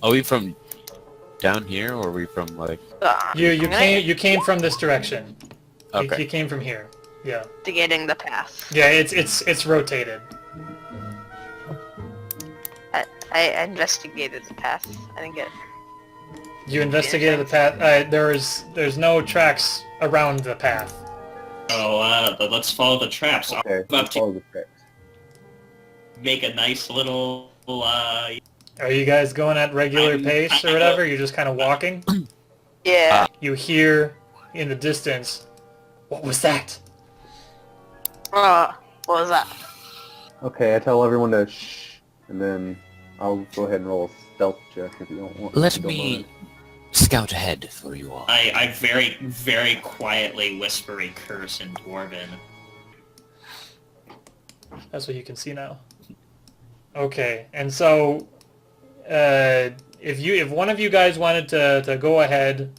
Are we from down here, or are we from like? You came from this direction. Okay. You came from here. Yeah. Investigating the path. Yeah, it's rotated. I investigated the path. I didn't get. You investigated the path. There's no tracks around the path. Oh, let's follow the traps. Okay, I'll follow the tracks. make a nice little. Are you guys going at regular pace or whatever? You're just kind of walking? Yeah. You hear in the distance, what was that? What was that? Okay, I tell everyone to shh, and then I'll go ahead and roll a stealth check if you don't want. Let if you don't me mind. scout ahead for you all. I very, very quietly whisper a curse in Dwarven. That's what you can see now. Okay, and so if one of you guys wanted to go ahead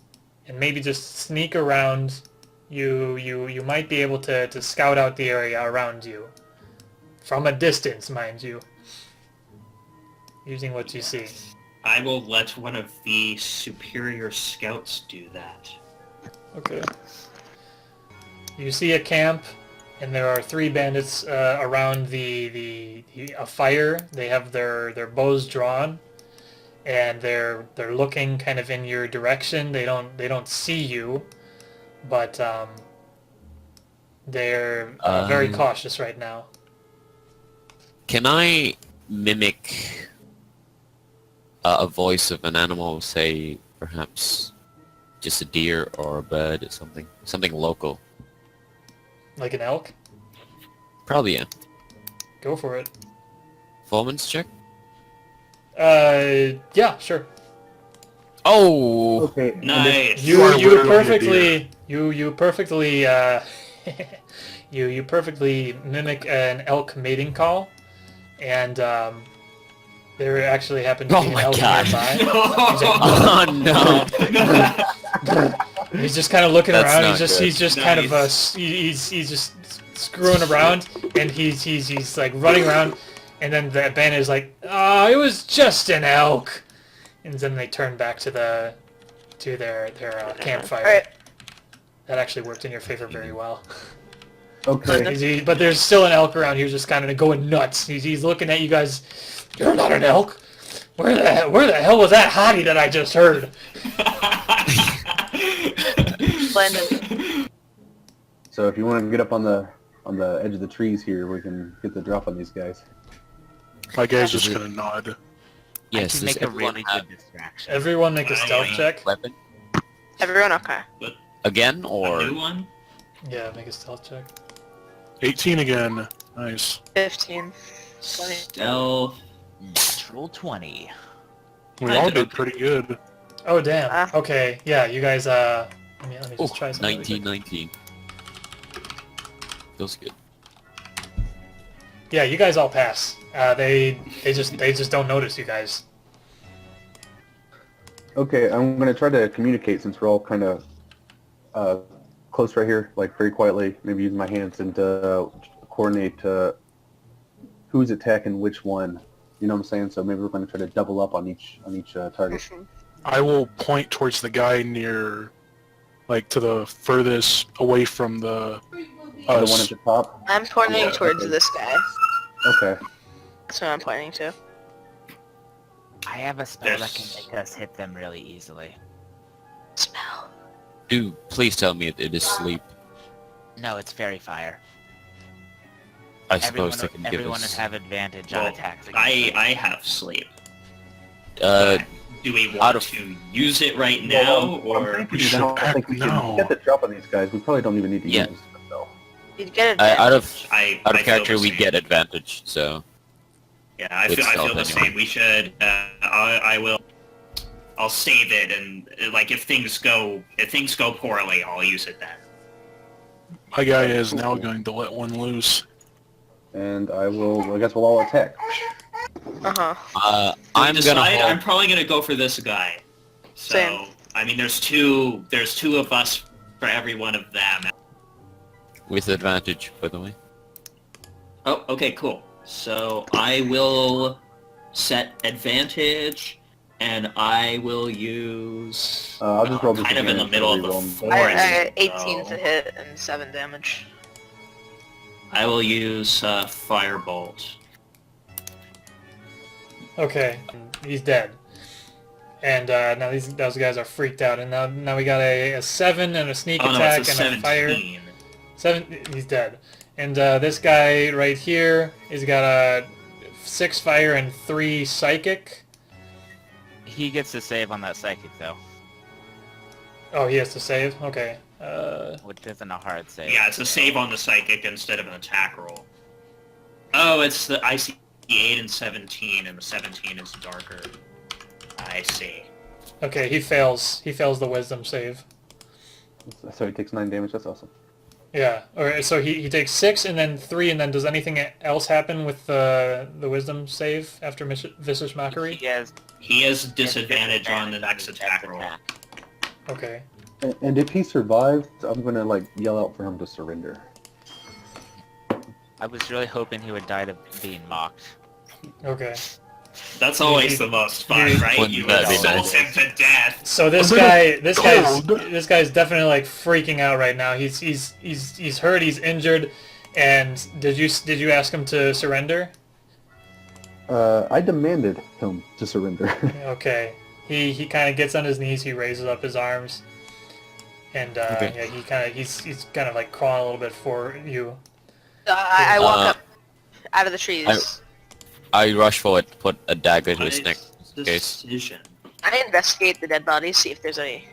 and maybe just sneak around, you might be able to scout out the area around you. From a distance, mind you. Using what you see. I will let one of the superior scouts do that. Okay. You see a camp, and there are 3 bandits around a fire. They have their bows drawn, and they're looking kind of in your direction. They don't see you, but they're very cautious right now. Can I mimic a voice of an animal, say perhaps just a deer or a bird or something local? Like an elk? Probably, yeah. Go for it. Performance check? Yeah, sure. Oh! Okay. Nice. You literally perfectly you perfectly mimic an elk mating call, and there actually happened to be an my elk God. nearby. Oh no! He's just kind of looking That's around. not He's just good. kind of Nice. he's just screwing around, and he's like running around, and then the bandit is like, "Oh, it was just an elk," and then they turn back to their campfire. Alright. That actually worked in your favor very well. Okay. But there's still an elk around here just kind of going nuts. He's looking at you guys. You're not an elk? Where the hell was that hottie that I just heard? Splendid. So if you want to get up on the edge of the trees here, we can get the drop on these guys. My guy's just gonna nod. Yes, I can does make a everyone really have good distraction. Everyone make a stealth check. weapon Everyone okay? again, A or new one? Yeah, make a stealth check. 18 again. Nice. 15. 20. Stealth. Natural 20. We I all did did okay. pretty good. Oh damn. Ah. Okay, yeah, you guys. Let me just try something. really quick. 19. Feels good. Yeah, you guys all pass. They just don't notice you guys. Okay, I'm gonna try to communicate since we're all kind of close right here, like very quietly. Maybe use my hands and coordinate who's attacking which one. You know what I'm saying? So maybe we're gonna try to double up on each target. I will point towards the guy near, like, to the furthest away from the The one us. at the top. I'm pointing Yeah, towards okay. this guy. Okay. That's what I'm pointing to. I have a spell that Yes. can make us hit them really easily. Smell. Do please tell me it is sleep. No, it's fairy fire. I suppose they can give everyone us. would have advantage Well, on attacks against I have sleep. Uh, Do we out want of- to use it right now, I'm or thinking should now, I think we should act now. get the drop on these guys. We probably don't even need to Yeah. use the spell. You'd get out advantage. of I out of feel character, the we same. get advantage. So Yeah, I With feel stealth the anyway. same. We should. I will. I'll save it, and like if things go poorly, I'll use it then. My guy is now going to let one loose. And I guess we'll all attack. Uh-huh. I'm gonna. I'm Hold, probably gonna go for this guy. So Same. I mean, there's two of us for every one of them. with advantage, by the way. Oh, okay, cool. So I will set advantage, And I will use... I'll just roll this kind of in the advantage middle of to the reroll. forest. I got 18 so to hit and 7 damage. I will use Firebolt. Okay, he's dead. And now those guys are freaked out. And now we got a 7 and a sneak Oh no, attack it's a and a fire. 17. 7. He's dead. And this guy right here, he's got a 6 fire and 3 psychic. He gets to save on that psychic though, Oh, he has to save. Okay. which isn't a hard save. Yeah, it's a save on the Psychic instead of an attack roll. Oh, it's the... I see 8 and 17, and the 17 is darker. I see. Okay, he fails. He fails the wisdom save. So he takes 9 damage. That's awesome. Yeah. Or so he takes 6 and then 3, and then does anything else happen with the wisdom save after Vicious Mockery? He has disadvantage on the next attack roll. Okay. And if he survives, I'm gonna like yell out for him to surrender. I was really hoping he would die to being mocked. Okay. That's always the most fun, right? Wouldn't You that be insult nice? him to death. So this guy's definitely like freaking out right now. He's hurt. He's injured. And did you ask him to surrender? I demanded him to surrender. Okay. He kind of gets on his knees. He raises up his arms, and Okay. yeah, he's kind of like crawling a little bit for you. I walk up out of the trees. I rush forward, put a dagger to his neck. Nice decision. I investigate the dead bodies, see if there's any.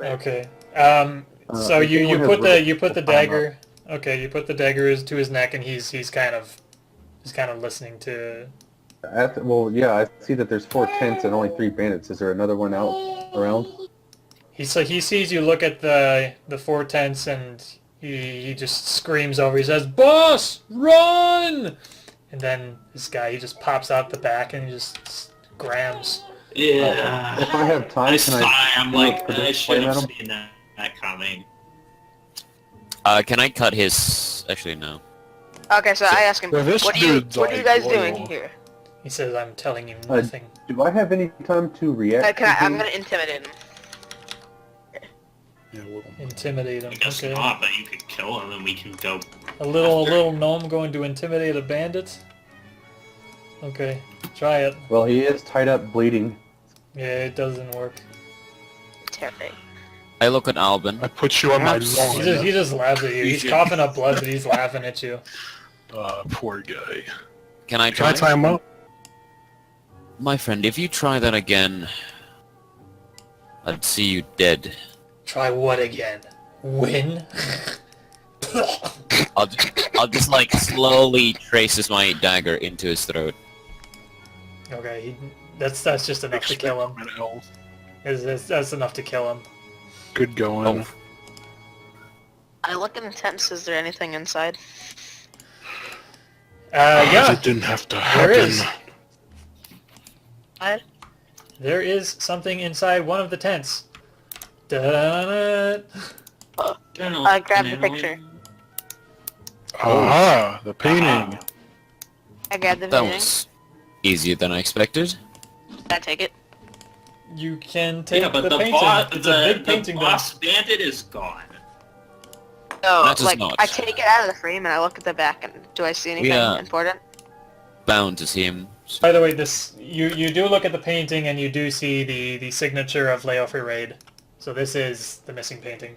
Okay. So if you anyone has put the rope, you put the we'll find dagger. Okay, you put the dagger to his neck, and he's kind of listening to. Well, yeah, I see that there's 4 tents and only 3 bandits. Is there another one out around? He sees you look at the 4 tents, and he just screams over. He says, "Boss, run!" And then this guy, he just pops out the back and he just grams. Yeah. If I have time, can I'm do like, a predict I should flame have at him? seen that coming. Can I cut his... Actually, no. Okay, so I ask him, Yeah, this what are you dude's guys like doing loyal. here? He says, "I'm telling you nothing." Do I have any time to react? I'm gonna intimidate him. Yeah, well, Intimidate him. I guess Okay. not, but you could kill him and we can go... A little gnome going to intimidate a bandit. Okay, try it. Well, he is tied up, bleeding. Yeah, it doesn't work. Terrifying. I look at Alben. I put you on my He lawn. just laughs at you. He's coughing up blood, but he's laughing at you. Poor guy. Can I Can try? I tie him up? My friend, if you try that again, I'd see you dead. Try what again? Win? I'll just like slowly traces my dagger into his throat. Okay, that's just enough to kill him. That's enough to kill him. Good going. Oh. I look in the tents, is there anything inside? Yeah, It didn't have to there happen. is. I, There is something inside one of the tents. Da-da-da. I grabbed the picture. Aha! The painting. I grabbed the That painting. was easier than I expected. Did I take it? You can take Yeah, but the the, painting. It's a big the painting, though. boss bandit is gone. No, That is like, not. I take it out of the frame and I look at the back and do I see anything Yeah. important? Bound to see him. By the way, this you do look at the painting and you do see the signature of Leofri Raid. So this is the missing painting.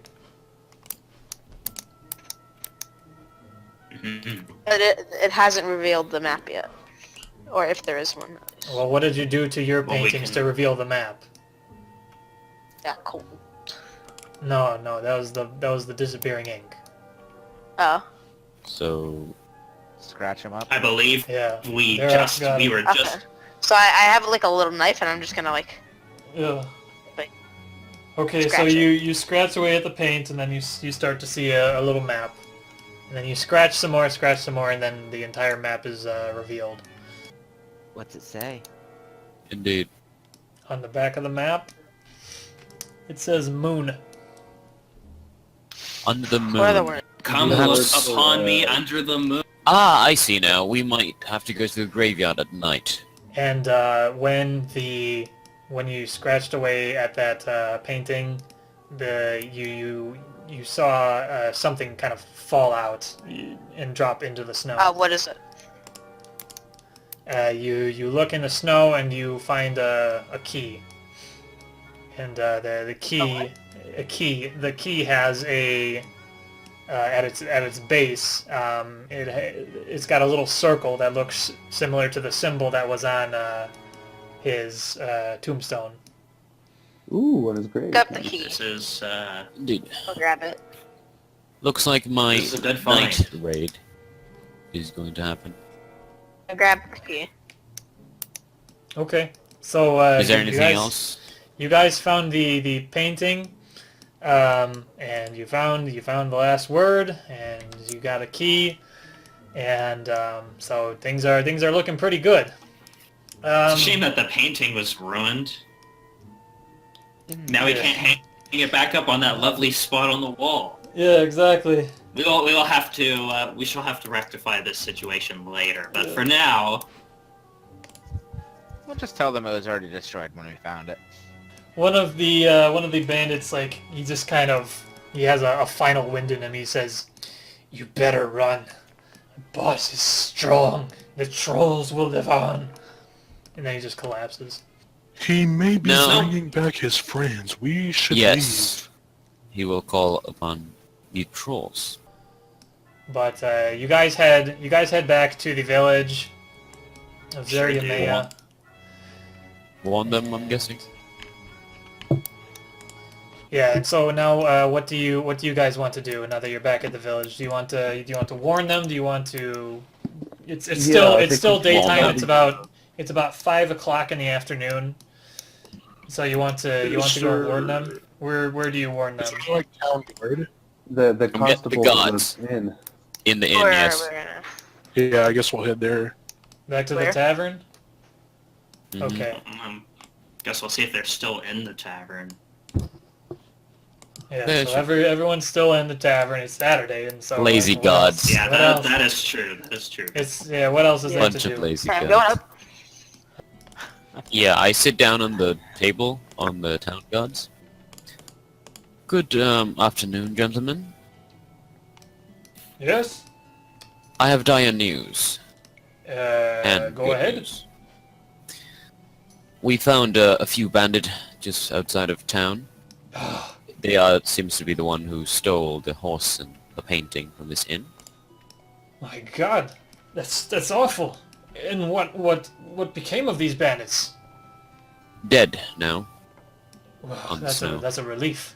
But it hasn't revealed the map yet. Or if there is one. Well, what did you do to your Well, we paintings can- to reveal the map? Yeah, cool. No, that was the disappearing ink. Oh. So Scratch him up. I believe Yeah. we There, just got we it. were Okay. just So I have like a little knife and I'm just gonna like... Yeah. Like, Okay, so scratch it. you scratch away at the paint and then you start to see a little map. And then you scratch some more, and then the entire map is revealed. What's it say? indeed. On the back of the map, it says moon. Under the What are the moon. words? come You have look s- upon me under the moon. Ah, I see now. We might have to go to the graveyard at night. And when the when you scratched away at that painting, you saw something kind of fall out and drop into the snow. What is it? You look in the snow and you find a key, and the key has a at its base it's got a little circle that looks similar to the symbol that was on his tombstone. Ooh, that is great. Got the key. This is, Dude, I'll grab it. looks like my This is a good find. night raid is going to happen. I'll grab the key. Okay, so Is there you anything guys, else? You guys found the painting, and you found the last word, and you got a key, and so things are looking pretty good. It's a shame that the painting was ruined. Now we Yeah. can't hang it back up on that lovely spot on the wall. Yeah, exactly. We will have to, we shall have to rectify this situation later, but for now... We'll just tell them it was already destroyed when we found it. One of the bandits, like, he just kind of, he has a final wind in him. He says, "You better run. The boss is strong. The trolls will live on." And then he just collapses. He may be No. bringing back his friends. We should Yes. He will call upon the trolls. But you guys head back to the village of Should we do Zeriamea. Warn them, I'm guessing. Yeah, and so now what do you guys want to do now that you're back at the village? Do you want to warn them? Do you want to? It's Yeah, still I it's think still we should warn daytime. them. It's about 5 o'clock in the afternoon. So you want to go and warn them? Where do you warn them? Is there like town guard? The constable gods. was in. In the inn, Or yes. Yeah, I guess we'll head there. Back to Where? the tavern? Mhm. Okay. Guess we'll see if they're still in the tavern. Yeah, Yeah, so sure. everyone's still in the tavern. It's Saturday, and so Lazy what else? gods. Yeah, What else? that is true. That is true. What else is there to Bunch of do? lazy Okay, I'm guys. going up. Yeah, I sit down on the table on the town guards. Good afternoon, gentlemen. Yes. I have dire news. And Go good ahead. news. We found a few bandit just outside of town. They seems to be the one who stole the horse and the painting from this inn. My God, that's awful. And what became of these bandits? Dead now. Well, On the that's snow. a relief.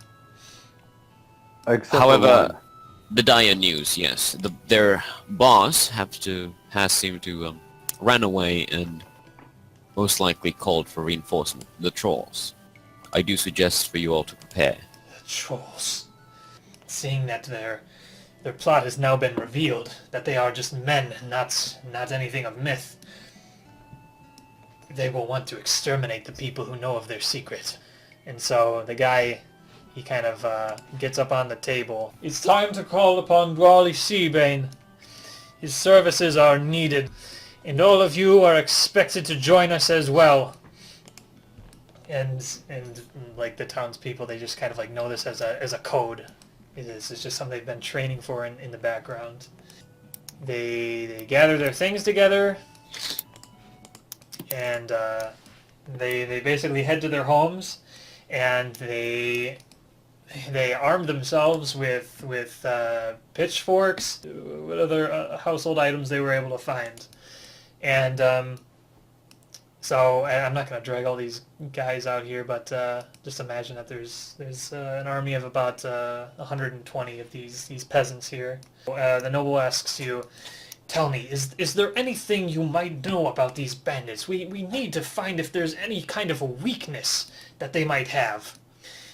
Except for However, one. the dire news, yes. Their boss has seemed to ran away and most likely called for reinforcement. The trolls. I do suggest for you all to prepare. The trolls. Seeing that their plot has now been revealed, that they are just men, not anything of myth. They will want to exterminate the people who know of their secret. And so the guy, he kind of gets up on the table. It's time to call upon Brawley Seabane. His services are needed, and all of you are expected to join us as well. And like the townspeople, they just kind of like know this as a code. It's just something they've been training for in the background. They gather their things together, and they basically head to their homes, and they arm themselves with pitchforks, what other household items they were able to find, and so I'm not going to drag all these guys out here, but just imagine that there's an army of about 120 of these peasants here. The noble asks you, "Tell me, is there anything you might know about these bandits? We need to find if there's any kind of a weakness that they might have."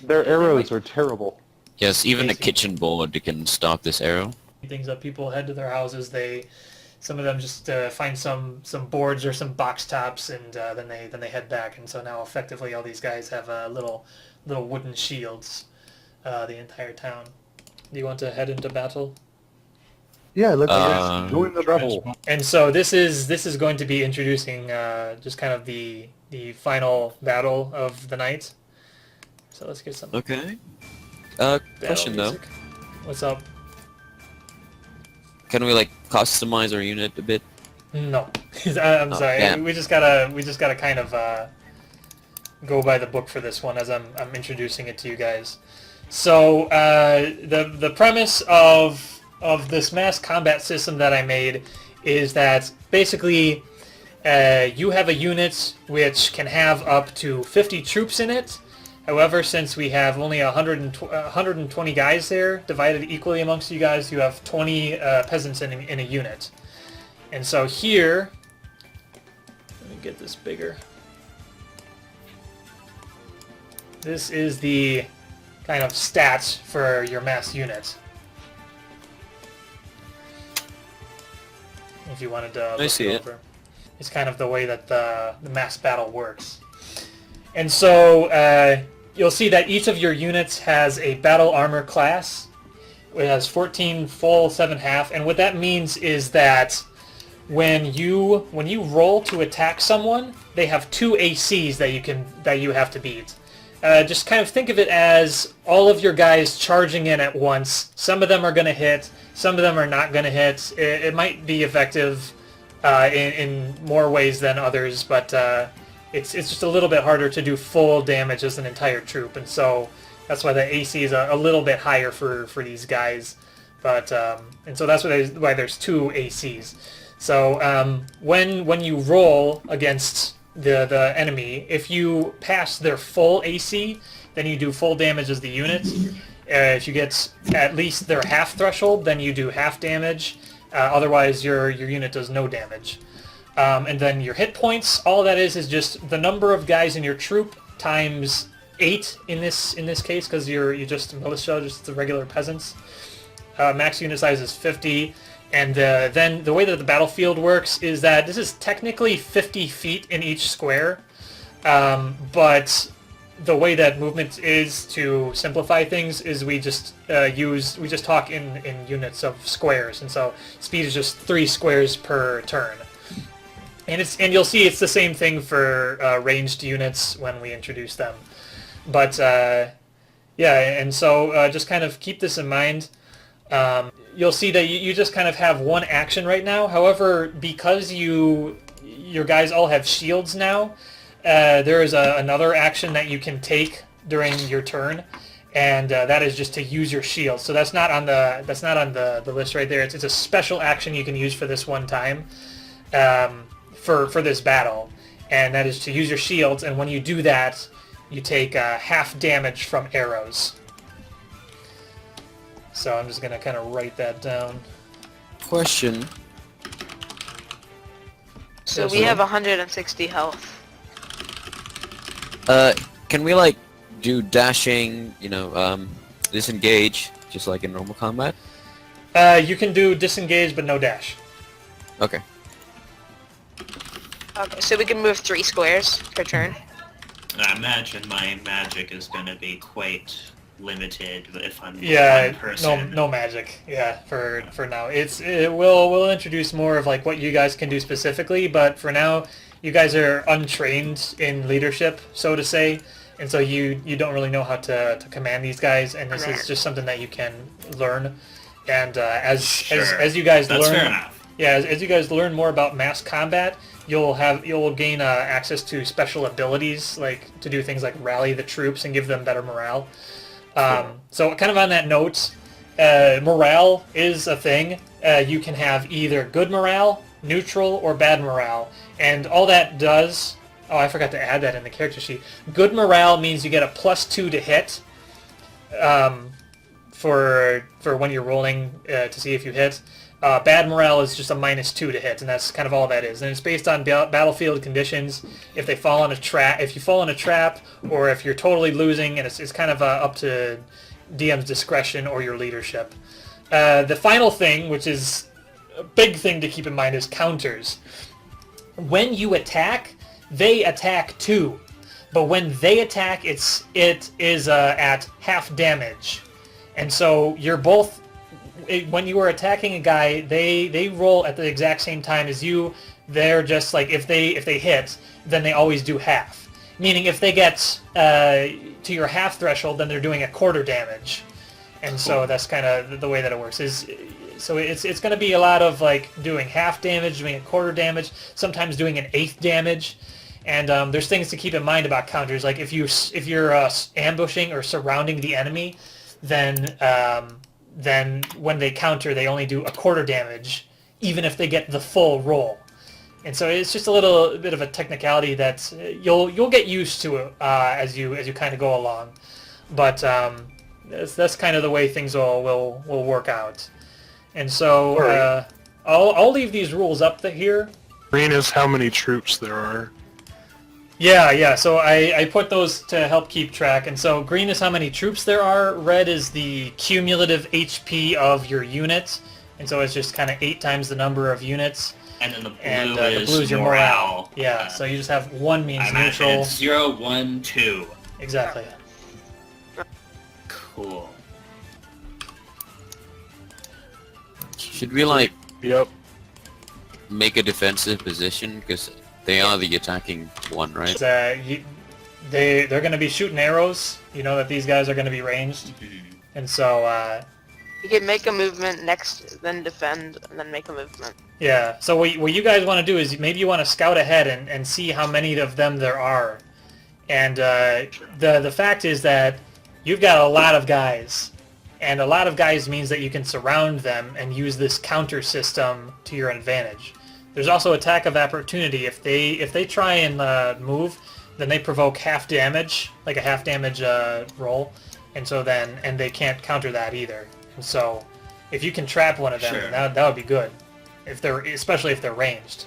Their arrows are terrible. Yes, even a Amazing. kitchen board can stop this arrow. Things that people head to their houses, some of them just find some boards or some box tops, and then they head back. And so now effectively all these guys have little wooden shields, the entire town. Do you want to head into battle? Yeah, let's Uh, join the rebel. And so this is going to be introducing just kind of the final battle of the night. So let's get some okay. battle Question though. music. What's up? Can we like customize our unit a bit? No, I'm Oh, sorry. damn. We just gotta kind of go by the book for this one as I'm introducing it to you guys. So the premise of this mass combat system that I made is that basically you have a unit which can have up to 50 troops in it. However, since we have only 120 guys there, divided equally amongst you guys, you have 20 peasants in a unit. And so here, let me get this bigger. This is the kind of stats for your mass unit. If you wanted to look see it it. over. It's kind of the way that the mass battle works. And so you'll see that each of your units has a battle armor class. It has 14 full, 7 half, and what that means is that when you roll to attack someone, they have 2 ACs that you have to beat. Just kind of think of it as all of your guys charging in at once. Some of them are going to hit, some of them are not going to hit. It might be effective in more ways than others, but it's just a little bit harder to do full damage as an entire troop, and so that's why the AC is a little bit higher for these guys. But and so that's why there's 2 ACs. So when you roll against the enemy, if you pass their full AC, then you do full damage as the unit. If you get at least their half threshold, then you do half damage. Otherwise, your unit does no damage. And then your hit points, all that is just the number of guys in your troop times 8 in this case, because you're just militia, just the regular peasants. Max unit size is 50. And then the way that the battlefield works is that this is technically 50 feet in each square, but the way that movement is, to simplify things, is we just talk in units of squares, and so speed is just 3 squares per turn. And you'll see it's the same thing for ranged units when we introduce them. But yeah, and so just kind of keep this in mind. You'll see that you just kind of have one action right now. However, because your guys all have shields now, there is another action that you can take during your turn, and that is just to use your shield. So that's not on the list right there. It's a special action you can use for this one time, for this battle, and that is to use your shields. And when you do that, you take half damage from arrows. So I'm just gonna kind of write that down. Question. So Yes, we ma'am. have 160 health. Can we like do dashing, disengage, just like in normal combat? You can do disengage, but no dash. Okay. Okay, so we can move 3 squares per turn. I imagine my magic is going to be quite limited if I'm Yeah, one person. no magic. Yeah, for now. We'll introduce more of like what you guys can do specifically, but for now, you guys are untrained in leadership, so to say, and so you don't really know how to command these guys, and this is just something that you can learn. And as you guys That's learn, fair enough. yeah, as you guys learn more about mass combat, you'll gain access to special abilities, like to do things like rally the troops and give them better morale. So kind of on that note, morale is a thing. You can have either good morale, neutral, or bad morale. And all that does... Oh, I forgot to add that in the character sheet. Good morale means you get a +2 to hit for when you're rolling to see if you hit. Bad morale is just a -2 to hit, and that's kind of all that is. And it's based on battlefield conditions. If they fall in a trap, if you fall in a trap, or if you're totally losing, and it's kind of up to DM's discretion or your leadership. The final thing, which is a big thing to keep in mind, is counters. When you attack, they attack too, but when they attack, it is at half damage, and so you're both. when you are attacking a guy, they roll at the exact same time as you. They're just like if they hit, then they always do half. Meaning if they get to your half threshold, then they're doing a quarter damage. And so that's kind of the way that it works. So it's going to be a lot of like doing half damage, doing a quarter damage, sometimes doing an eighth damage. And there's things to keep in mind about counters. Like if you're ambushing or surrounding the enemy, then when they counter, they only do a quarter damage, even if they get the full roll. And so it's just a little bit of a technicality that you'll get used to it as you kind of go along. But that's kind of the way things will work out. And so I'll leave these rules up here. Green is how many troops there are. Yeah. So I put those to help keep track. And so green is how many troops there are. Red is the cumulative HP of your unit. And so it's just kind of 8 times the number of units. And then the blue the blue is your morale. Yeah, so you just have 1 means I imagine neutral. it's 0, 1, 2. Exactly. Cool. Should we like Yep. make a defensive position because they are the attacking one, right? It's, they're going to be shooting arrows. You know that these guys are going to be ranged. And so, You can make a movement next, then defend, and then make a movement. yeah. So what you guys want to do is maybe you want to scout ahead and see how many of them there are. And the fact is that you've got a lot of guys. And a lot of guys means that you can surround them and use this counter system to your advantage. There's also attack of opportunity. If they try and move, then they provoke half damage, like a half damage roll, and so and they can't counter that either. And so if you can trap one of them, Sure. then that would be good. Especially if they're ranged.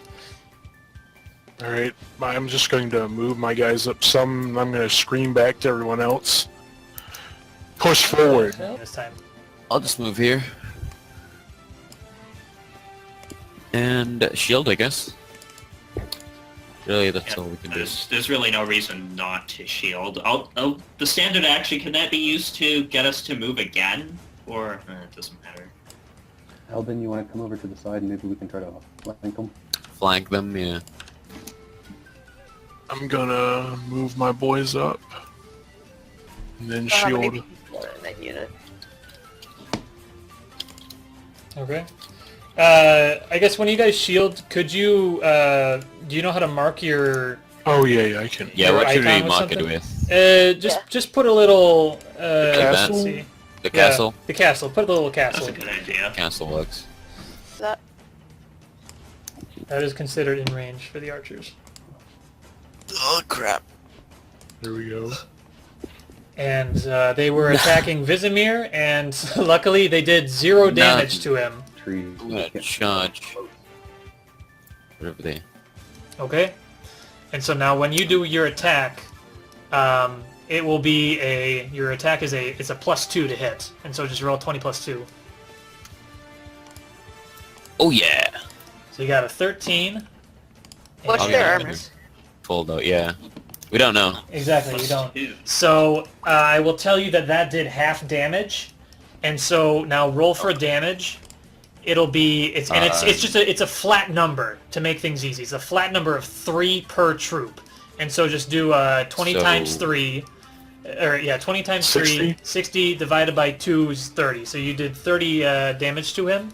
All right. I'm just going to move my guys up some. I'm going to scream back to everyone else. Push forward. This time. I'll just move here. And shield, I guess. Really, that's all we can do. There's really no reason not to shield. The standard action, can that be used to get us to move again? Or it doesn't matter. Alben, you want to come over to the side and maybe we can try to flank them? Flank them, yeah. I'm going to move my boys up. And then How many shield. people are in that unit? Okay. I guess when you guys shield, could you, do you know how to mark your... Oh, yeah, I can. Yeah, Your what should we icon or mark it something? with? Just put a little, castle? let's see. The castle? Yeah, the castle. Put a little That's castle. a good idea. Castle works. That That is considered in range for the archers. Oh, crap. There we go. And they were attacking Vsimir, and luckily they did 0 damage None. to him. Tree. I'm gonna charge. Whatever they... Okay? And so now when you do your attack, it will be your attack is it's a +2 to hit. And so just roll 20 + 2. Oh, yeah! So you got a 13. What's Oh, their yeah. armor? Pulled out, yeah. We don't know. Exactly, you don't. Two. So I will tell you that did half damage, and so now roll for damage. It'll be it's just it's a flat number to make things easy. It's a flat number of 3 per troop, and so just do 20 So- times 3, or yeah, 20 times 3, 60? 60 divided by 2 is 30. So you did 30 damage to him.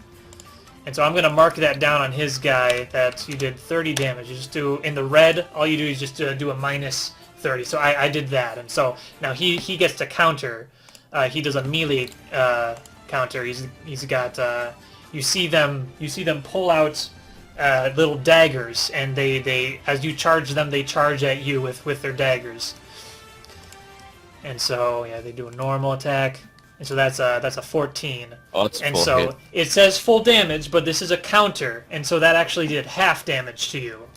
And so I'm going to mark that down on his guy that you did 30 damage. You just do, in the red, all you do is just do a -30. So I did that. And so now he gets to counter. He does a melee counter. He's got, you see them pull out little daggers, and they as you charge them, they charge at you with their daggers. And so, yeah, they do a normal attack. And so that's a 14. Oh, it's And full so hit. it says full damage, but this is a counter, and so that actually did half damage to you.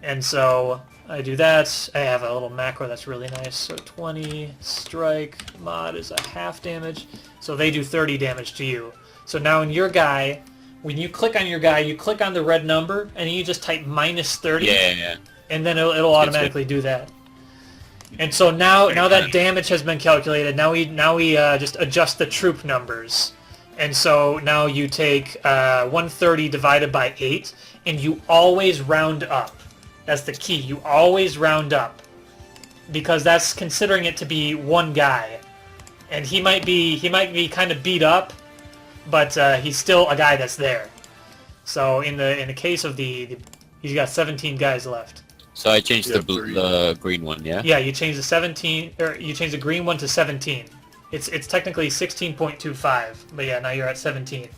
And so I do that. I have a little macro that's really nice. So 20 strike mod is a half damage. So they do 30 damage to you. So now in your guy, when you click on your guy, you click on the red number, and you just type -30. Yeah. And then it'll automatically do that. And so now that damage has been calculated, now we just adjust the troop numbers. And so now you take 130 divided by 8, and you always round up. That's the key. You always round up. Because that's considering it to be one guy. And he might be kind of beat up, but he's still a guy that's there. So in the case of he's got 17 guys left. So I changed the green one, yeah? Yeah, you change the green one to 17. It's technically 16.25, but yeah, now you're at 17.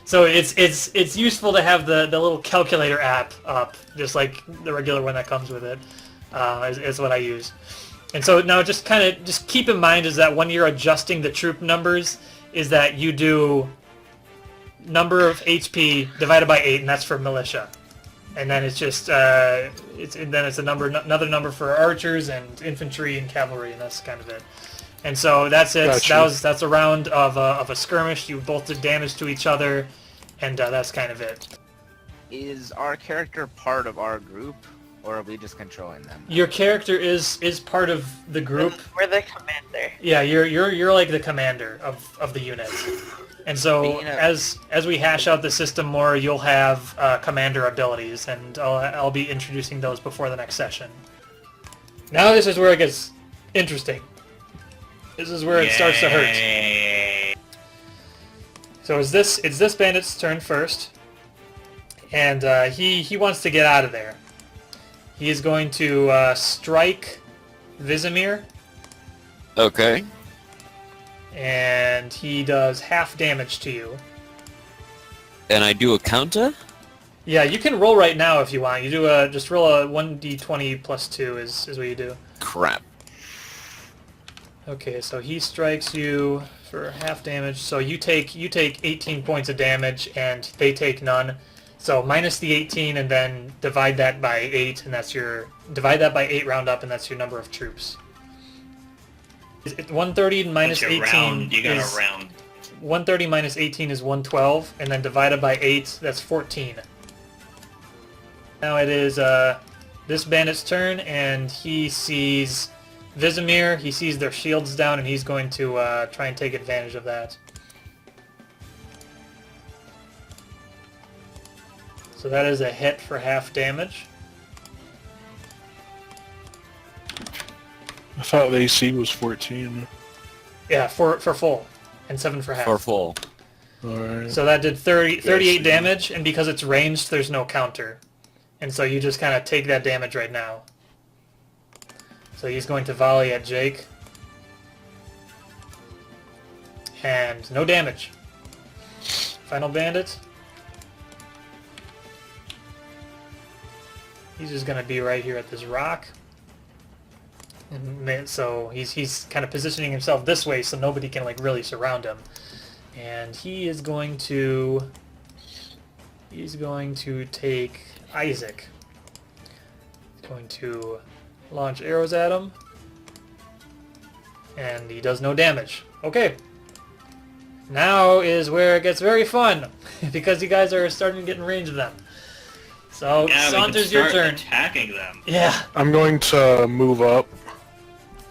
So it's useful to have the little calculator app up, just like the regular one that comes with it. Is what I use. And so now just keep in mind is that when you're adjusting the troop numbers, is that you do number of HP divided by 8, and that's for militia. And then it's just it's another number for archers and infantry and cavalry, and that's kind of it. And so that's it. Gotcha. That's a round of a skirmish. You both did damage to each other, and that's kind of it. Is our character part of our group, or are we just controlling them? Your character is part of the group. We're the commander. Yeah, you're like the commander of the unit. And so You know- as we hash out the system more, you'll have commander abilities, and I'll be introducing those before the next session. Now this is where it gets interesting. This is where it starts to hurt. Yay. So it's this bandit's turn first, and he wants to get out of there. He is going to strike Vsimir, Okay. and he does half damage to you. And I do a counter? Yeah, you can roll right now if you want. You do just roll a 1d20 plus 2 is what you do. Crap. Okay, so he strikes you for half damage. So you take 18 points of damage, and they take none. So minus the 18, and then divide that by 8, and divide that by 8 round up, and that's your number of troops. 130 minus Once you 18 round, you gotta is round. 130 minus 18 is 112, and then divided by 8, that's 14. Now it is this bandit's turn, and he sees Vsimir. He sees their shields down, and he's going to try and take advantage of that. So that is a hit for half damage. I thought the AC was 14. Yeah, for full, and 7 for half. For full. Alright. So that did 38 Yes. damage, and because it's ranged, there's no counter. And so you just kind of take that damage right now. So he's going to volley at Jake. And no damage. Final bandit. He's just going to be right here at this rock. And so he's kind of positioning himself this way so nobody can like really surround him. And he is going to take Isaac. He's going to launch arrows at him. And he does no damage. Okay. Now is where it gets very fun. Because you guys are starting to get in range of them. So, Yeah, we can Saunters, your start turn. attacking them. Yeah. I'm going to move up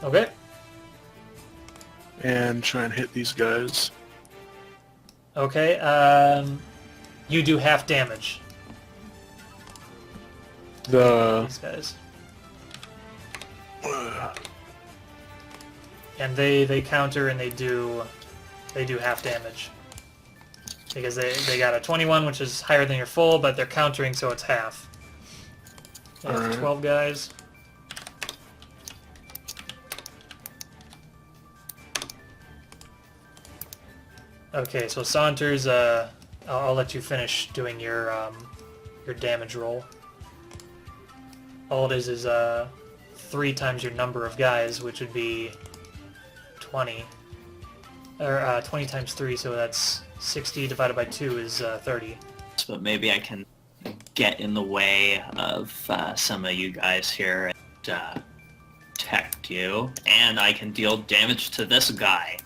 Okay. and try and hit these guys. Okay. You do half damage. These guys. And they counter and they do half damage. Because they got a 21, which is higher than your full, but they're countering, so it's half. There's Alright. 12 guys. Okay, so Saunters, I'll let you finish doing your damage roll. All it is 3 times your number of guys, which would be 20. Or 20 times 3, so that's 60 divided by 2 is 30. But maybe I can get in the way of some of you guys here and protect you, and I can deal damage to this guy.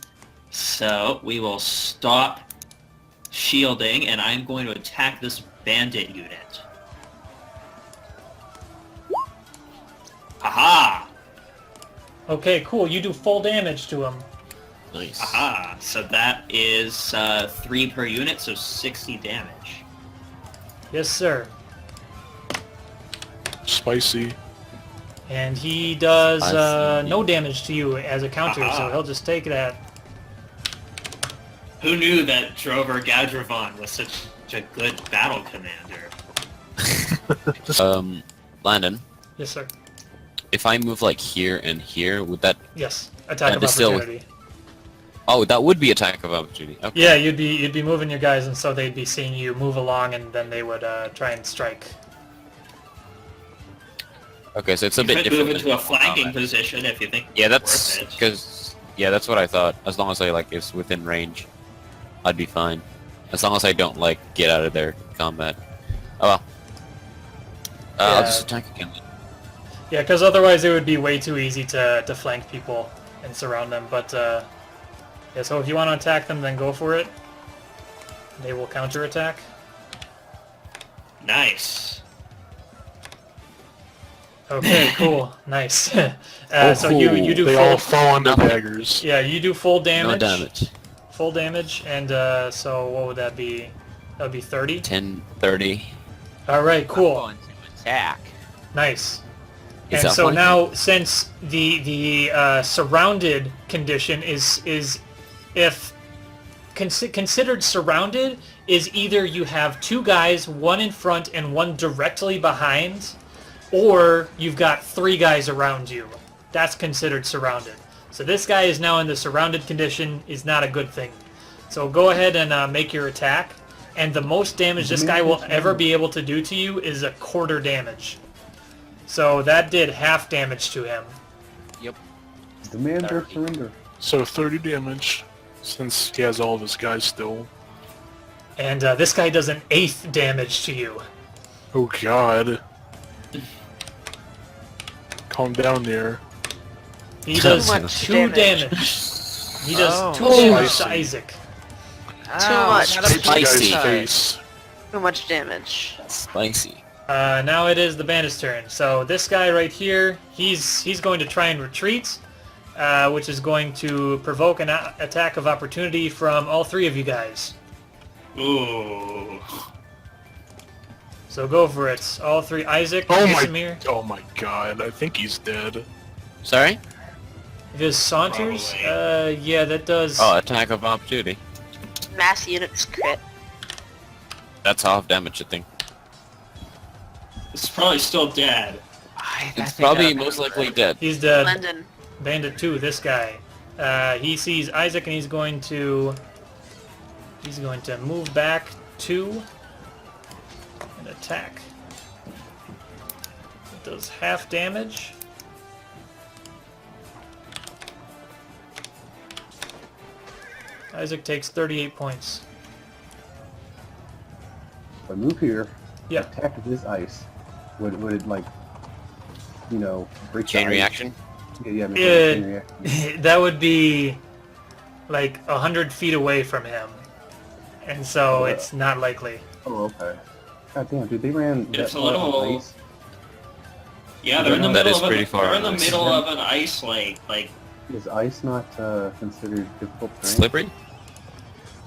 So we will stop shielding, and I'm going to attack this bandit unit. Haha! Okay, cool. You do full damage to him. Nice. Aha, so that is 3 per unit, so 60 damage. Yes, sir. Spicy. And he does Spicy. no damage to you as a counter, so Aha. he'll just take that. Who knew that Drover Gadrovan was such a good battle commander? Landon, Yes, sir. if I move like here and here, would that... Yes. Attack of is still- opportunity. Oh, that would be attack of opportunity. Okay. Yeah, you'd be moving your guys, and so they'd be seeing you move along, and then they would try and strike. Okay, so it's a You bit could different move into than a flanking combat. position if you think Yeah, it's that's worth it. because that's what I thought. As long as I like is within range, I'd be fine. As long as I don't like get out of their combat. Oh well. I'll Yeah. just attack again. Yeah, because otherwise it would be way too easy to flank people and surround them. But yeah, so if you want to attack them, then go for it. They will counterattack. Nice. Okay, cool, nice. So cool. you do They full. all fall on their Nothing. daggers. Yeah, you do full No damage. damage. Full damage, and so what would that be? That would be 30. 10, 30. All right, cool, Going to attack. nice. Is And that so flanking? now, since the surrounded condition is if considered surrounded is either you have 2 guys, one in front and one directly behind, or you've got 3 guys around you. That's considered surrounded. So this guy is now in the surrounded condition, is not a good thing. So go ahead and make your attack, and the most damage this guy will ever be able to do to you is a quarter damage. So that did half damage to him. Demand or 30. surrender. So 30 damage, since he has all of his guys still. And this guy does an 8th damage to you. Oh god. Calm down there. He does much 2 damage. damage. He does Oh. 2 damage to Spicy. Isaac. Ow, much. not a Hit the guy's Spicy. face. Too much damage. Spicy. Now it is the bandit's turn. So this guy right here, he's going to try and retreat, which is going to provoke an attack of opportunity from all 3 of you guys. Ooh. So go for it. All 3. Isaac, Oh Vsimir. oh my god, I think he's dead. Sorry? It is Saunters. Probably. Yeah, that does. Oh, attack of opportunity. Mass units crit. That's half damage, I think. It's probably still dead. I It's think probably I most remember. likely dead. He's dead. London. Bandit 2, this guy. He sees Isaac and he's going to move back 2 and attack. It does half damage. Isaac takes 38 points. If I move here, Yeah. attack this ice. Would it like, you know, break Chain the ice? reaction? Yeah, make Yeah. a chain reaction. That would be like 100 feet away from him. And so it's not likely. Oh, okay. God damn, dude, they ran It's that a far on little- ice. Yeah, they're in the That middle is of an, pretty far they're in the on ice. middle of an ice lake. Like, Is ice not considered difficult terrain? Slippery?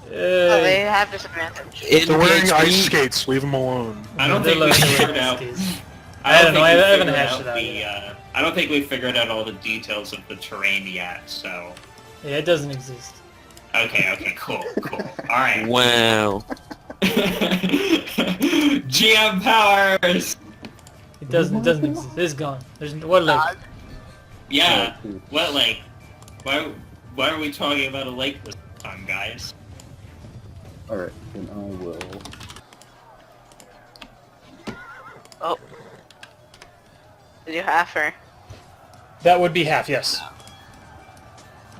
Oh, they Uh, have disadvantage. They're wearing PHP? ice skates, leave them alone. I don't they're think we looking figured at out. these. I don't know, I think we haven't figured hashed out it out the, yet. I don't think we figured out all the details of the terrain yet. So, Yeah, it doesn't exist. okay, cool. All right. Wow. GM powers. It doesn't exist. It's gone. There's what like Yeah. Oh, dude. What like? Why are we talking about a lake this time, guys? Alright, then I will... Oh. Did you half her? that would be half, yes.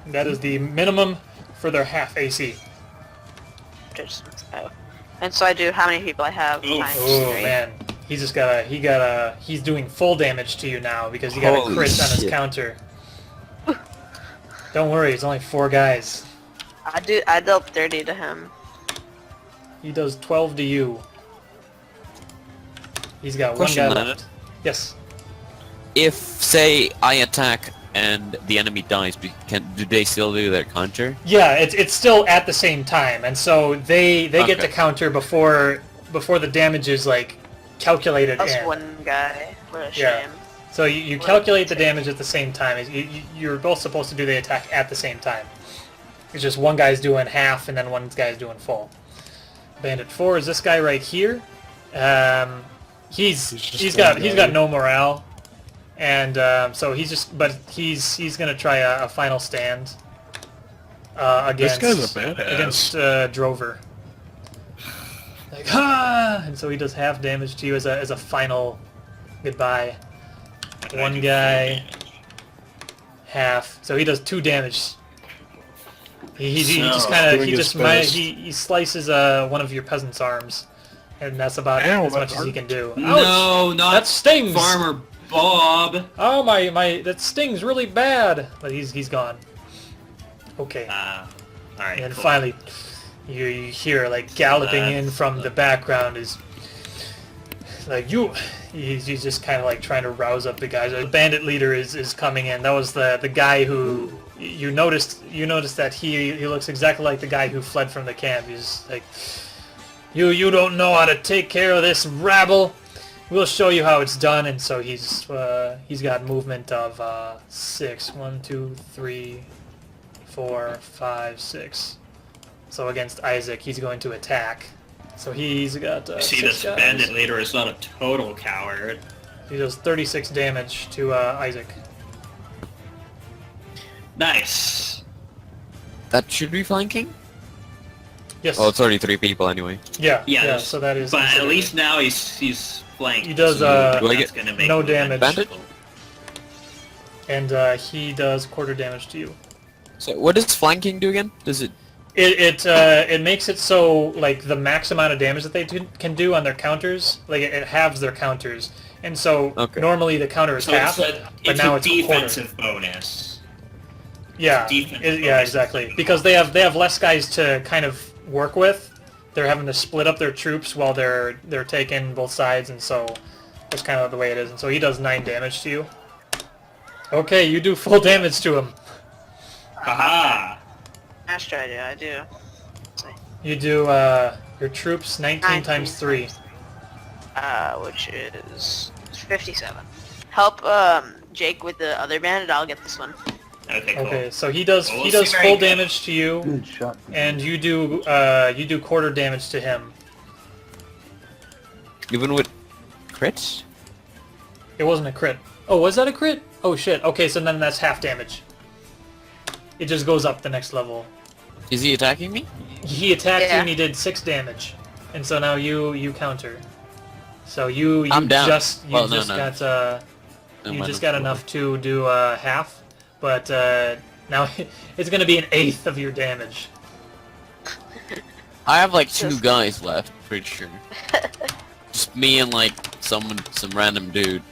That is the minimum for their half AC. Just, oh. And so I do how many people I have Oof. times Oh 3. man. He's doing full damage to you now because he got a Holy crit on his shit. counter. Don't worry, it's only 4 guys. I dealt 30 to him. He does 12 to you. He's got Question, one guy Leonard. left. Yes. If, say, I attack and the enemy dies, do they still do their counter? Yeah, it's still at the same time, and so they get Okay. to counter before the damage is like calculated Plus in. one guy. What a Yeah. shame. So you calculate the damage at the same time. You're both supposed to do the attack at the same time. It's just one guy's doing half and then one guy's doing full. Bandit 4 is this guy right here. He's got no morale, and so he's gonna try a final stand against This guy's a badass. against Drover. Like and so he does half damage to you as a final goodbye. And I One do guy, 4 damage. half. So he does 2 damage. He So, just kind of doing he his just best. he slices one of your peasant's arms, and that's about Ow, as that much as he hurt. can do. Ouch! No, not That stings. Farmer Bob. Oh my that stings really bad. But he's gone. Okay. Alright, And cool. finally, you hear like galloping in from the background is like you. He's just kind of like trying to rouse up the guys. The bandit leader is coming in. That was the guy who you noticed that he looks exactly like the guy who fled from the camp. He's like, you don't know how to take care of this rabble. We'll show you how it's done. And so he's got movement of 6. 1, 2, 3, 4, 5, 6. So against Isaac, he's going to attack. So he's got See, 6 this guys. bandit leader is not a total coward. He does 36 damage to Isaac. Nice. That should be flanking? Yes. Well, it's already 3 people anyway. Yeah. Yeah, Yeah. So that is. But at considered. least now he's flanked. He does, so Do I that's get gonna make no him damage. Bandit? And he does quarter damage to you. So what does flanking do again? Does it... It makes it so like the max amount of damage that they can do on their counters, like it halves their counters, and so Okay. normally the counter is So half, it's but now it's a quarter. defensive bonus. Yeah, defensive yeah, bonus. exactly. Because they have less guys to kind of work with. They're having to split up their troops while they're taking both sides, and so that's kind of the way it is. And so he does 9 damage to you. Okay, you do full damage to him. Haha! Master, I do. You do your troops 19 times 3. Which is 57. Help Jake with the other bandit. I'll get this one. Okay, cool. Okay, so he does Well, he we'll does see where full he goes. damage to you, Good shot. and you do quarter damage to him. Even with crits? It wasn't a crit. Oh, was that a crit? Oh shit. Okay, so then that's half damage. It just goes up the next level. Is he attacking me? He attacked you Yeah. and he did 6 damage, and so now you counter. So you I'm down. just Well, no, just no. got No, you mine just is got full. enough to do half, but now it's gonna be 1/8 of your damage. I have like 2 Just- guys left, pretty sure. Just me and like some random dude.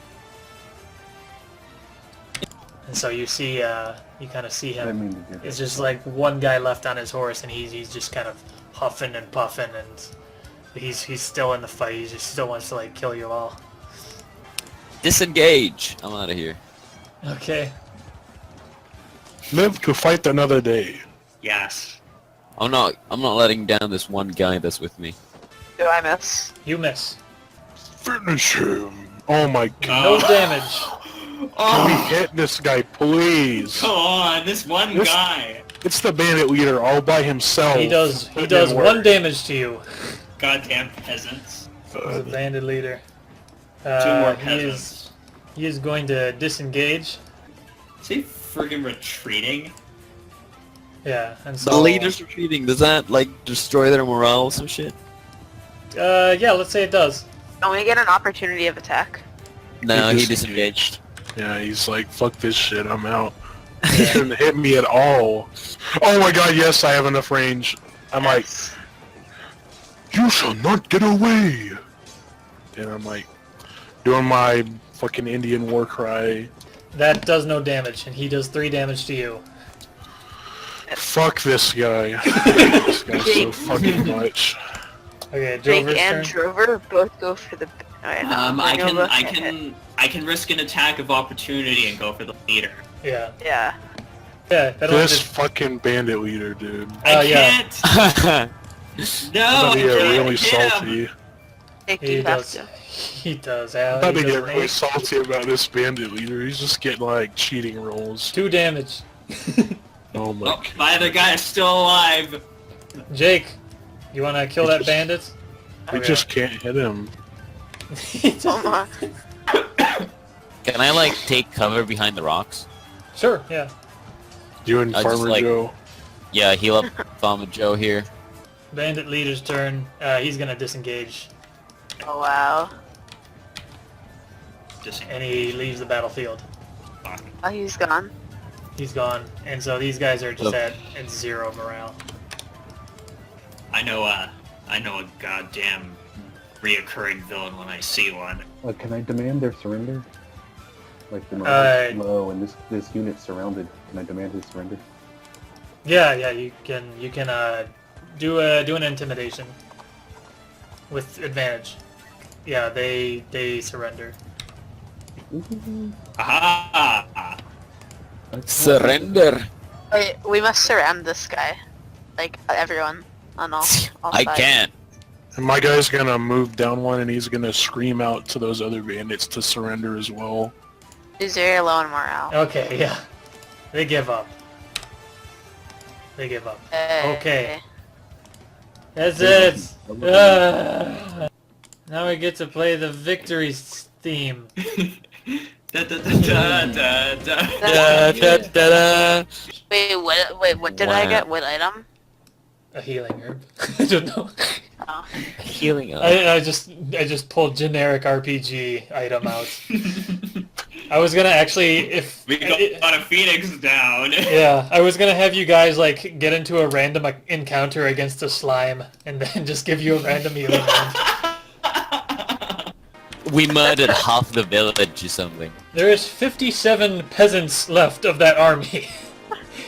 And so you see, you kind of see I didn't him. mean to do that. It's just like one guy left on his horse, and he's just kind of huffing and puffing, and he's still in the fight. He just still wants to like kill you all. Disengage! I'm out of here. Okay. Live to fight another day. Yes. I'm not letting down this one guy that's with me. Do I miss? You miss. Finish him. Oh my god. No damage. Can we hit this guy, please? Come on, this one This- guy. It's the bandit leader all by himself. He does It didn't 1 work. damage to you. Goddamn peasants. He's a bandit leader. 2 more He peasants. is going to disengage. Is he friggin' retreating? Yeah, and so The leader's retreating. Does that like destroy their morale or some shit? yeah, let's say it does. Don't we get an opportunity of attack? No, He he disengaged. Yeah, he's like, fuck this shit, I'm out. He shouldn't hit me at all. Oh my god, yes, I have enough range. I'm like, you shall not get away! And I'm like, doing my fucking Indian war cry. That does no damage, and he does 3 damage to you. Fuck this guy. I hate this guy so fucking much. Okay, Jake Drover's and turn. Drover both go for the. Alright, no, I then you'll both get hit. can risk an attack of opportunity and go for the leader. Yeah. Yeah. Yeah, that only This did... fucking bandit leader, dude. I yeah. can't. No, I'm about to I get can't really hit him. salty. Jake, He you have does. to. He does, I'm Al. about He to get does really make salty about this bandit leader. He's just getting like cheating rolls. 2 damage. Oh my Oh, the guy's still alive. Jake, you want to kill He that just- bandit? We Okay. just can't hit him. Oh my. Can I like take cover behind the rocks? Sure, yeah. You and I just, Farmer like- Joe. Yeah, heal up Farmer Joe here. Bandit leader's turn. He's gonna disengage, Oh wow. and he leaves the battlefield. Oh, he's gone. He's gone, and so these guys are just Look. at 0 morale. I know a goddamn reoccurring villain when I see one. Can I demand their surrender? Like the Uh, morale low and this unit's surrounded. Can I demand his surrender? Yeah, you can do an intimidation with advantage. Yeah, they surrender. Aha! Surrender. Wait, we must surround this guy. Like, everyone. On all I sides. can't. And my guy's gonna move down one and he's gonna scream out to those other bandits to surrender as well. He's very low in morale. Okay, yeah. They give up. They give up. Okay. That's it! Now we get to play the victory theme. Da, da, da, da, da, da. Da, da, da, da. Wait, what did I Wow. get? What item? A healing herb. I don't know. Oh. Healing up. I just pulled generic RPG item out. I was gonna actually, if We got a phoenix down. yeah, I was gonna have you guys like get into a random encounter against a slime, and then just give you a random healing herb. We murdered half the village or something. There is 57 peasants left of that army.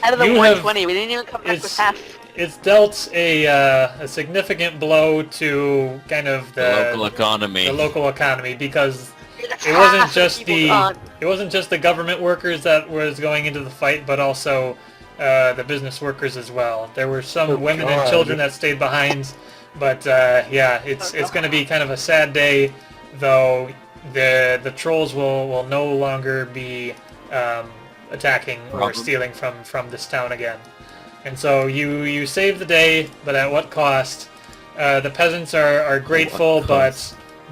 Out of the You have- 120, we didn't even come back with it's- half. It's dealt a significant blow to kind of The local economy. the local economy, because It's it wasn't half just people the gone. it wasn't just the government workers that was going into the fight, but also the business workers as well. There were some Oh, women and God. children that stayed behind, but yeah, it's going to be kind of a sad day, though. The trolls will no longer be attacking or Problem. stealing from this town again. And so you save the day, but at what cost? The peasants are grateful, but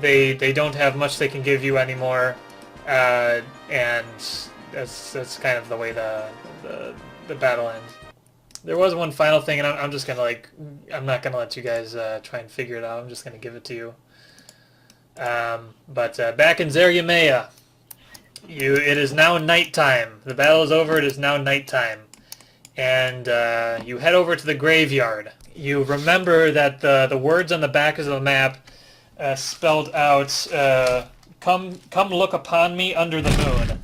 they don't have much they can give you anymore, and that's kind of the way the battle ends. There was one final thing, and I'm just gonna I'm not gonna let you guys try and figure it out. I'm just gonna give it to you. But back in Zeriamea, it is now nighttime. The battle is over. It is now nighttime. And you head over to the graveyard. You remember that the words on the back of the map spelled out, "Come look upon me under the moon."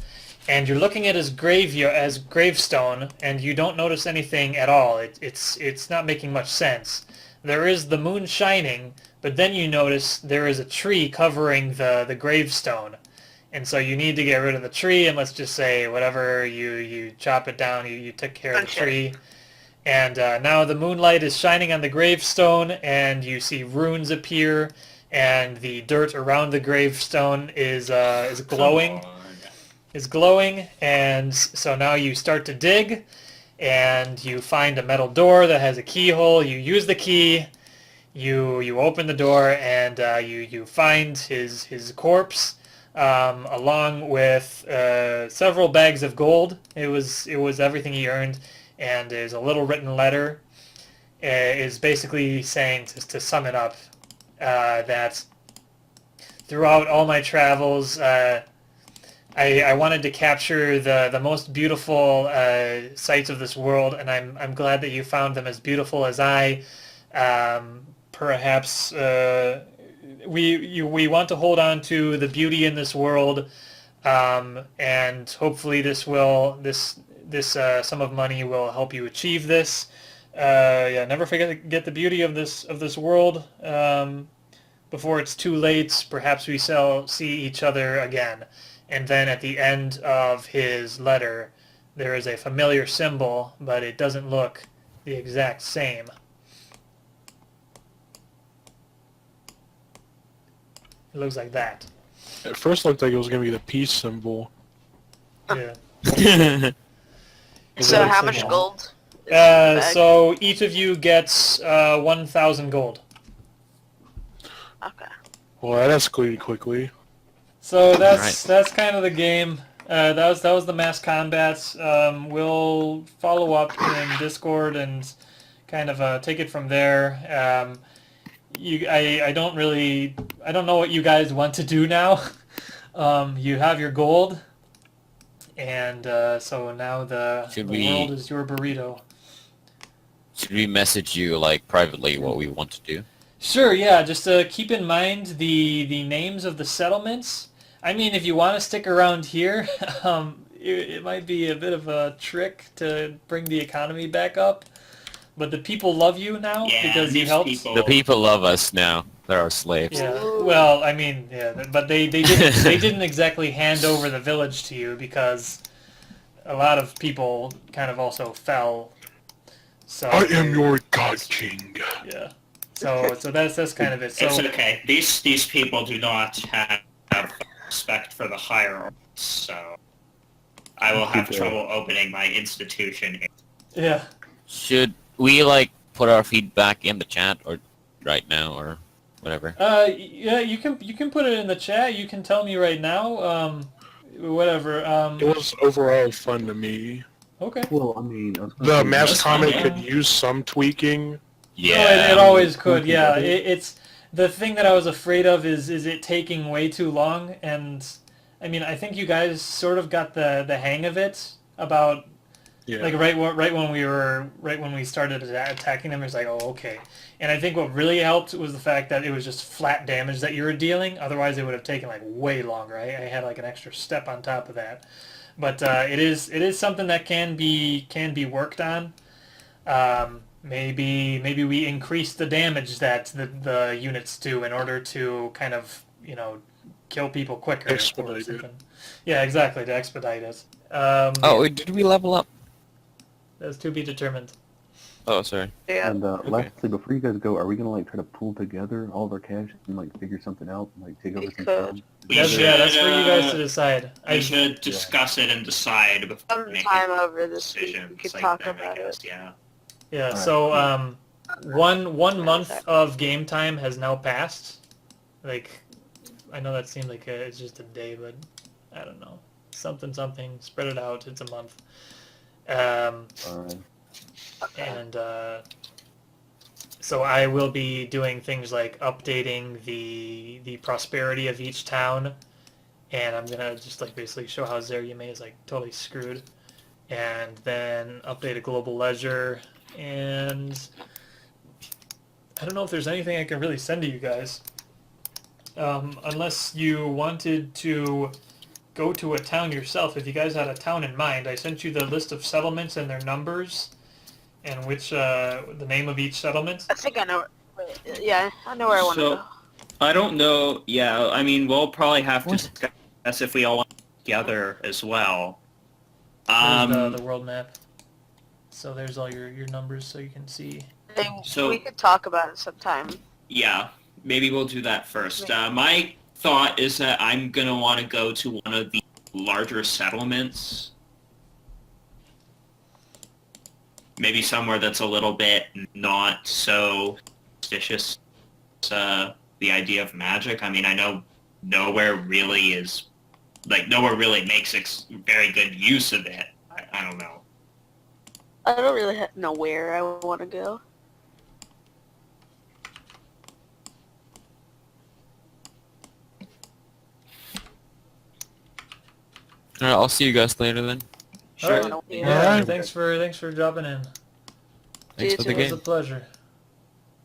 And you're looking at his gravestone, and you don't notice anything at all. It's not making much sense. There is the moon shining, but then you notice there is a tree covering the gravestone. And so you need to get rid of the tree, and let's just say whatever, you chop it down, you took care of the tree. And now the moonlight is shining on the gravestone, and you see runes appear, and the dirt around the gravestone is glowing. Is glowing, and so now you start to dig, and you find a metal door that has a keyhole. You use the key, you open the door, and you find his corpse. Along with several bags of gold. It was everything he earned, and there's a little written letter. Is basically saying, to sum it up, that throughout all my travels, I wanted to capture the most beautiful sights of this world, and I'm glad that you found them as beautiful as I. Perhaps. We want to hold on to the beauty in this world, and hopefully this sum of money will help you achieve this. Yeah, never forget to get the beauty of this world before it's too late. Perhaps we see each other again. And then at the end of his letter, there is a familiar symbol, but it doesn't look the exact same. It looks like that. At first, looked like it was gonna be the peace symbol. Yeah. So how much gold? is in the bag? So each of you gets 1,000 gold. Okay. Well, that escalated quickly. So that's kind of the game. That was the mass combats. We'll follow up in Discord and kind of take it from there. I don't know what you guys want to do now. You have your gold, and so now the world is your burrito. Should we message you like privately what we want to do? Sure, yeah. Just keep in mind the names of the settlements. I mean, if you want to stick around here, it might be a bit of a trick to bring the economy back up. But the people love you now because you helped. The people love us now. They're our slaves. Yeah. Well, I mean, yeah, but they didn't exactly hand over the village to you because a lot of people kind of also fell. So I am your god king. Yeah. So that's kind of it. So It's okay. These people do not have respect for the hierarchy, so I will have trouble opening my institution here. yeah. Should we like put our feedback in the chat or right now or whatever? Yeah, you can put it in the chat. You can tell me right now. Whatever. It was overall fun to me. Okay. Well, I mean, I was gonna The say- mass That's comment fine, could yeah. use some tweaking. Yeah. No, it always could. Yeah. It's the thing that I was afraid of is it taking way too long. And I mean, I think you guys sort of got the hang of it about. Yeah. Like right when we started attacking them, it's like, oh, okay. And I think what really helped was the fact that it was just flat damage that you were dealing. Otherwise, it would have taken like way longer. I had like an extra step on top of that. But it is something that can be worked on. Maybe we increase the damage that the units do in order to kind of kill people quicker. or Expedite it. something. Yeah, exactly, to expedite it. Oh, did we level up? That's to be determined. Oh, sorry. Yeah. And lastly, before you guys go, are we gonna like try to pool together all of our cash and like figure something out, and, like take over We some could. towns? That's for you guys to decide. We should discuss it and decide before making Sometime over this week, we decisions could like talk that, I about guess, it. yeah. Yeah, Alright. so one month of game time has now passed. Like, I know that seemed like it's just a day, but I don't know. Something, spread it out, it's a month. Alright. And so I will be doing things like updating the prosperity of each town, and I'm gonna just like basically show how Zeryume is like totally screwed, and then update a global ledger, and I don't know if there's anything I can really send to you guys, unless you wanted to go to a town yourself. If you guys had a town in mind, I sent you the list of settlements and their numbers, and which the name of each settlement. I think I know. Yeah, I know where I want to So- go. I don't know. Yeah, I mean, we'll probably have to discuss if we all want to get together as well. There's the world map. So there's all your numbers, so you can see. So- We could talk about it sometime. Yeah, maybe we'll do that first. My thought is that I'm gonna want to go to one of the larger settlements. Maybe somewhere that's a little bit not so superstitious. The idea of magic. I mean, I know nowhere really makes very good use of it. I don't know. I don't really know where I want to go. Alright, I'll see you guys later then. Sure. Alright. Yeah, Alright. thanks for dropping in. Thanks You for too. the It was game. a pleasure.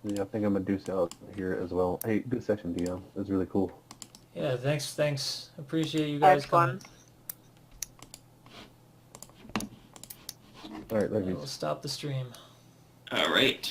Yeah, I think I'm gonna do so here as well. Hey, good session, Dio. It was really cool. Yeah, thanks. Appreciate you I had guys fun. coming. All right, I love you. will stop the stream. All right.